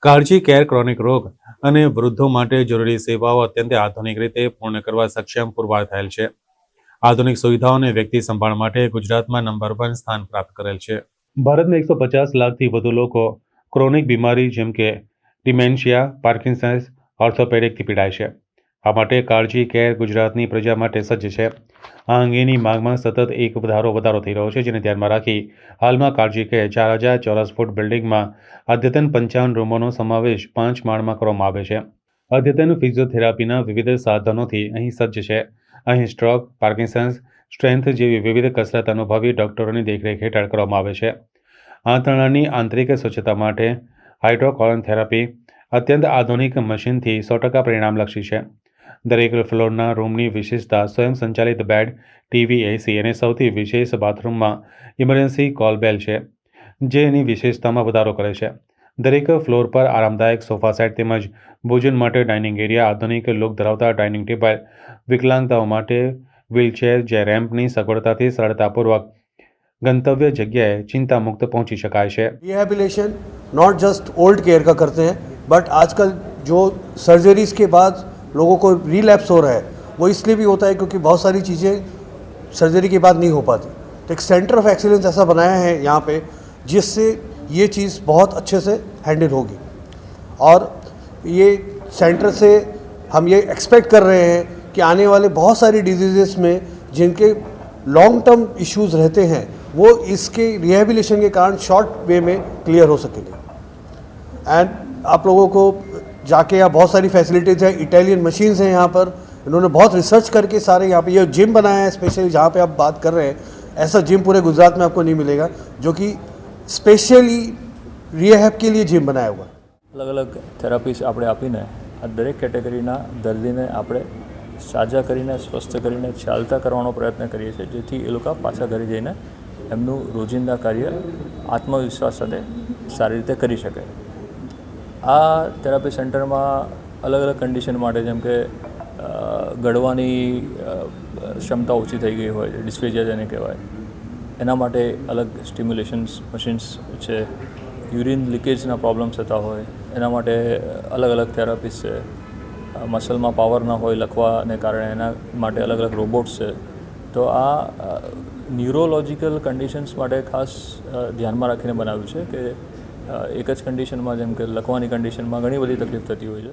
કાળજી care chronic રોગ અને વૃદ્ધો માટે જરૂરી સેવાઓ અત્યંત આધુનિક રીતે પૂર્ણ કરવા સક્ષમ પુરવાર થયેલ છે. આધુનિક સુવિધાઓ અને વ્યક્તિ સંભાળ માટે ગુજરાતમાં નંબર 1 સ્થાન પ્રાપ્ત કરેલ છે. ભારતમાં 150 લાખથી વધુ લોકો ક્રોનિક બીમારી જેમ કે ડિમેન્શિયા, પાર્કિન્સન્સ, ઓર્થોપેડિકથી પીડાય છે. આ માટે કાળજી કેર ગુજરાતની પ્રજા માટે સજ્જ છે. આ અંગેની માંગમાં સતત એક વધારો થઈ રહ્યો છે, જેને ધ્યાનમાં રાખી હાલમાં કાળજી કેર 4000 ચોરસ ફૂટ બિલ્ડિંગમાં અદ્યતન 55 રૂમોનો સમાવેશ 5 માળમાં કરવામાં આવે છે. અદ્યતન ફિઝિયોથેરાપીના વિવિધ સાધનોથી અહીં સજ્જ છે. અહીં સ્ટ્રોક, પાર્કિન્સન્સ, સ્ટ્રેન્થ જેવી વિવિધ કસરત અનુભવી ડોક્ટરોની દેખરેખ હેઠળ કરવામાં આવે છે. આંતરડાની આંતરિક સ્વચ્છતા માટે હાઇડ્રોકોલોન થેરાપી અત્યંત આધુનિક મશીનથી 100% પરિણામલક્ષી છે. દરેક ફ્લોરના રૂમની વિશેષતા સ્વયં સંચાલિત બેડ, ટીવી, એસી અને સૌથી વિશેષ બાથરૂમમાં ઇમરજન્સી કોલ બેલ છે, જે એની વિશેષતામાં વધારો કરે છે. દરેક ફ્લોર પર આરામદાયક સોફા સેટ તેમજ ભોજન માટે ડાઇનિંગ એરિયા, આધુનિક લુક ધરાવતા ડાઇનિંગ ટેબલ, વિકલાંગતાઓ માટે વ્હીલચેર, જે રેમ્પની સગવડતાથી સરળતાપૂર્વક गंतव्य जगह चिंता मुक्त पहुंची शकाय है. Rehabilitation not just old care का करते हैं, बट आजकल जो सर्जरीज के बाद लोगों को रिलैप्स हो रहा है वो इसलिए भी होता है क्योंकि बहुत सारी चीज़ें सर्जरी के बाद नहीं हो पाती. तो एक सेंटर ऑफ एक्सीलेंस ऐसा बनाया है यहाँ पे जिससे ये चीज़ बहुत अच्छे से हैंडल होगी. और ये सेंटर से हम ये एक्सपेक्ट कर रहे हैं कि आने वाले बहुत सारी डिजीज़ में जिनके लॉन्ग टर्म इश्यूज रहते हैं वो इसके रिहेबिलिटेशन के कारण शॉर्ट वे में क्लियर हो सकेंगे. एंड आप लोगों को जाके यहाँ बहुत सारी फैसिलिटीज़ हैं, इटालियन मशीन्स हैं यहाँ पर. इन्होंने बहुत रिसर्च करके सारे यहाँ पे ये जिम बनाया है स्पेशली, जहाँ पे आप बात कर रहे हैं. ऐसा जिम पूरे गुजरात में आपको नहीं मिलेगा जो कि स्पेशली रिहेब के लिए जिम बनाया हुआ. अलग अलग थेरापीज આપણે આપીને આ દરેક કેટેગરીના દર્દીને આપણે સાજા કરીને સ્વસ્થ કરીને ચાલતા કરવાનો પ્રયત્ન કરીએ છીએ, જેથી એ લોકો પાછા ઘરે જઈને એમનું રોજિંદા કાર્ય આત્મવિશ્વાસ સાથે સારી રીતે કરી શકે. આ થેરાપી સેન્ટરમાં અલગ અલગ કન્ડિશન માટે, જેમ કે ગળવાની ક્ષમતા ઓછી થઈ ગઈ હોય, ડિસ્ફેજિયા જેને કહેવાય, એના માટે અલગ સ્ટિમ્યુલેશન્સ મશીન્સ છે. યુરિન લીકેજના પ્રોબ્લેમ્સ થતા હોય એના માટે અલગ અલગ થેરાપીસ છે. મસલમાં પાવર ન હોય લખવાને કારણે એના માટે અલગ અલગ રોબોટ્સ છે. તો આ ન્યુરોલોજિકલ કન્ડિશન્સ માટે ખાસ ધ્યાનમાં રાખીને બનાવ્યું છે કે એક જ કન્ડિશનમાં, જેમ કે લખવાની કન્ડિશનમાં ઘણી બધી તકલીફ થતી હોય છે.